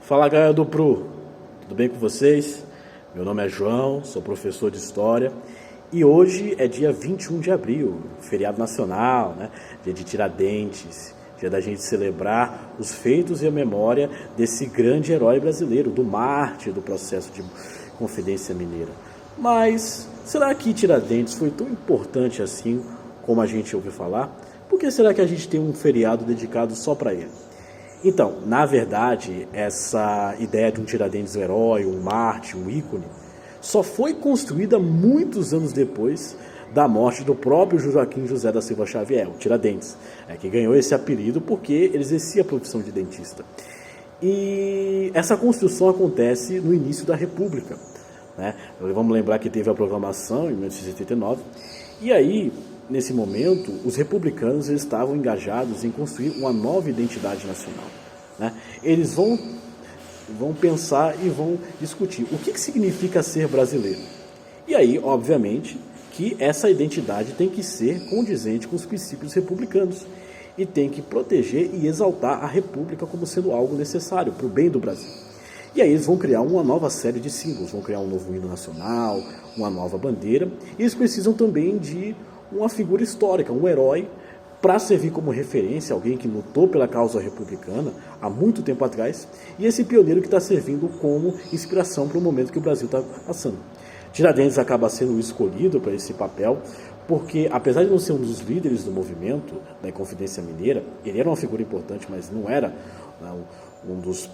Fala, galera do PRU, tudo bem com vocês? Meu nome é João, sou professor de História e hoje é dia 21 de abril, feriado nacional, né? Dia de Tiradentes, dia da gente celebrar os feitos e a memória desse grande herói brasileiro, do mártir do processo de Confidência Mineira. Mas será que Tiradentes foi tão importante assim como a gente ouviu falar? Por que será que a gente tem um feriado dedicado só para ele? Então, na verdade, essa ideia de um Tiradentes um herói, um mártir, um ícone, só foi construída muitos anos depois da morte do próprio Joaquim José da Silva Xavier, o Tiradentes, que ganhou esse apelido porque ele exercia a profissão de dentista. E essa construção acontece no início da República, né? Vamos lembrar que teve a proclamação em 1889, e aí, nesse momento, os republicanos estavam engajados em construir uma nova identidade nacional, né? Eles vão pensar e vão discutir o que significa ser brasileiro. E aí, obviamente, que essa identidade tem que ser condizente com os princípios republicanos e tem que proteger e exaltar a República como sendo algo necessário para o bem do Brasil. E aí eles vão criar uma nova série de símbolos, vão criar um novo hino nacional, uma nova bandeira, e eles precisam também de uma figura histórica, um herói, para servir como referência, alguém que lutou pela causa republicana há muito tempo atrás, e esse pioneiro que está servindo como inspiração para o momento que o Brasil está passando. Tiradentes acaba sendo escolhido para esse papel, porque apesar de não ser um dos líderes do movimento da Inconfidência Mineira, ele era uma figura importante, mas não era um dos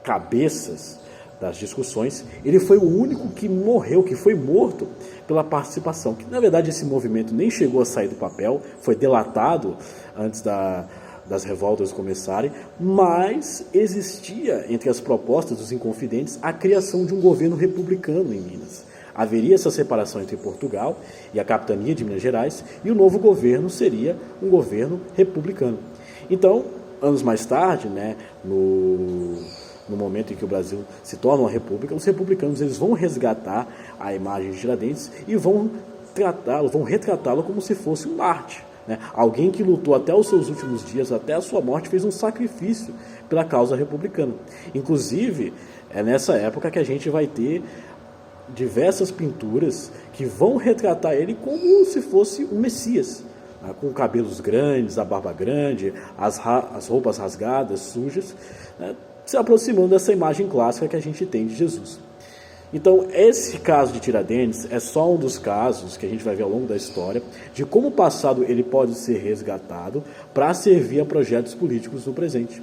cabeças das discussões. Ele foi o único que morreu, que foi morto pela participação, que na verdade esse movimento nem chegou a sair do papel, foi delatado antes das revoltas começarem, mas existia entre as propostas dos Inconfidentes a criação de um governo republicano em Minas. Haveria essa separação entre Portugal e a capitania de Minas Gerais, e o novo governo seria um governo republicano. Então, anos mais tarde, né, no momento em que o Brasil se torna uma república, os republicanos eles vão resgatar a imagem de Tiradentes e vão retratá-lo como se fosse um mártir, né? Alguém que lutou até os seus últimos dias, até a sua morte, fez um sacrifício pela causa republicana. Inclusive, é nessa época que a gente vai ter diversas pinturas que vão retratar ele como se fosse um Messias, né? Com cabelos grandes, a barba grande, as roupas rasgadas, sujas, né? Se aproximando dessa imagem clássica que a gente tem de Jesus. Então, esse caso de Tiradentes é só um dos casos que a gente vai ver ao longo da história de como o passado ele pode ser resgatado para servir a projetos políticos no presente.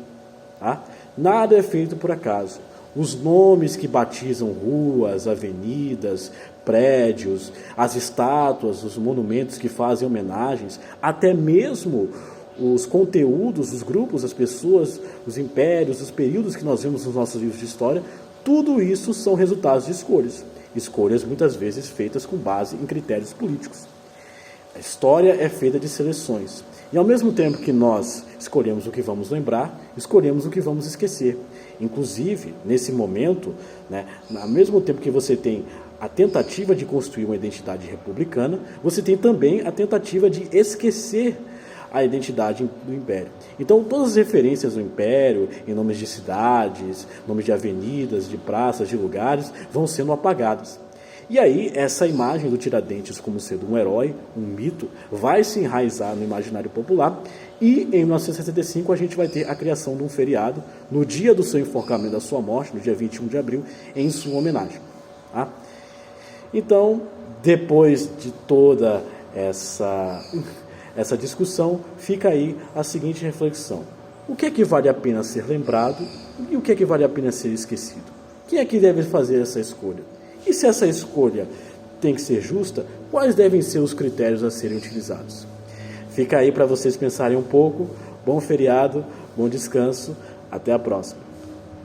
Tá? Nada é feito por acaso. Os nomes que batizam ruas, avenidas, prédios, as estátuas, os monumentos que fazem homenagens, até mesmo os conteúdos, os grupos, as pessoas, os impérios, os períodos que nós vemos nos nossos livros de história, tudo isso são resultados de escolhas. Escolhas muitas vezes feitas com base em critérios políticos. A história é feita de seleções. E ao mesmo tempo que nós escolhemos o que vamos lembrar, escolhemos o que vamos esquecer. Inclusive, nesse momento, né, ao mesmo tempo que você tem a tentativa de construir uma identidade republicana, você tem também a tentativa de esquecer a identidade do Império. Então, todas as referências do Império, em nomes de cidades, nomes de avenidas, de praças, de lugares, vão sendo apagadas. E aí, essa imagem do Tiradentes como sendo um herói, um mito, vai se enraizar no imaginário popular, e em 1965 a gente vai ter a criação de um feriado, no dia do seu enforcamento, da sua morte, no dia 21 de abril, em sua homenagem. Tá? Então, depois de toda essa discussão, fica aí a seguinte reflexão: o que é que vale a pena ser lembrado e o que é que vale a pena ser esquecido? Quem é que deve fazer essa escolha? E se essa escolha tem que ser justa, quais devem ser os critérios a serem utilizados? Fica aí para vocês pensarem um pouco. Bom feriado, bom descanso, até a próxima.